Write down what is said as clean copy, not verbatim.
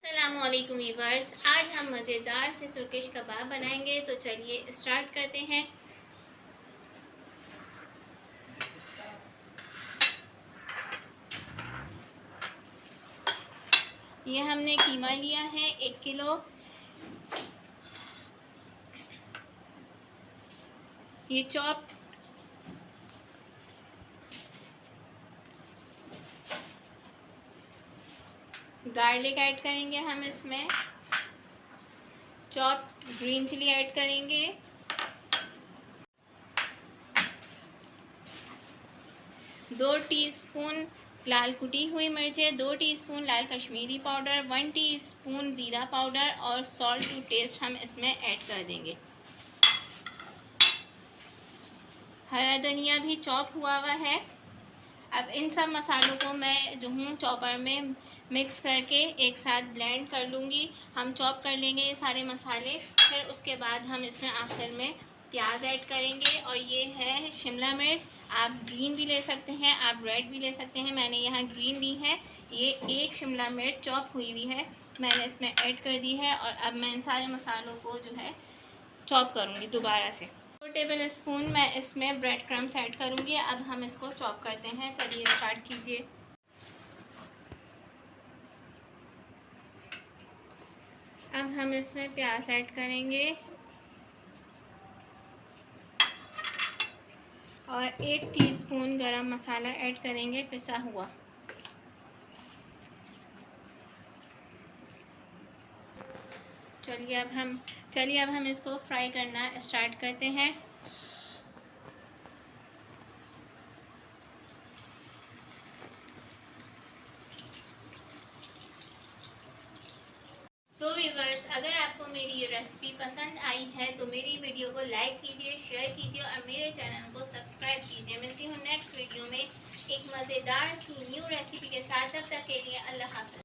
अस्सलामुअलैकुम वीवर्स, आज हम मज़ेदार से तुर्किश कबाब बनाएंगे। तो चलिए स्टार्ट करते हैं। ये हमने कीमा लिया है 1 किलो। ये चॉप गार्लिक ऐड करेंगे हम इसमें। चॉप ग्रीन चिली ऐड करेंगे। 2 टीस्पून लाल कुटी हुई मिर्चें, 2 टीस्पून लाल कश्मीरी पाउडर, 1 टीस्पून ज़ीरा पाउडर और सॉल्ट टू टेस्ट हम इसमें ऐड कर देंगे। हरा धनिया भी चॉप हुआ है। अब इन सब मसालों को मैं जो हूँ चॉपर में मिक्स करके एक साथ ब्लेंड कर लूँगी। हम चॉप कर लेंगे ये सारे मसाले, फिर उसके बाद हम इसमें आखिर में प्याज ऐड करेंगे। और ये है शिमला मिर्च, आप ग्रीन भी ले सकते हैं, आप रेड भी ले सकते हैं। मैंने यहाँ ग्रीन ली है। ये एक शिमला मिर्च चॉप हुई हुई है, मैंने इसमें ऐड कर दी है। और अब मैं इन सारे मसालों को जो है चॉप करूँगी दोबारा से। 2 टेबल स्पून मैं इसमें ब्रेड क्रम्स ऐड करूँगी। अब हम इसको चॉप करते हैं। चलिए स्टार्ट कीजिए। अब हम इसमें प्याज ऐड करेंगे और 1 टीस्पून गरम मसाला ऐड करेंगे पिसा हुआ। चलिए अब हम इसको फ्राई करना स्टार्ट करते हैं। व्यूवर्स, अगर आपको मेरी ये रेसिपी पसंद आई है तो मेरी वीडियो को लाइक कीजिए, शेयर कीजिए और मेरे चैनल को सब्सक्राइब कीजिए। मिलती हूँ नेक्स्ट वीडियो में एक मज़ेदार सी न्यू रेसिपी के साथ। तब तक के लिए अल्लाह हाफ़िज़।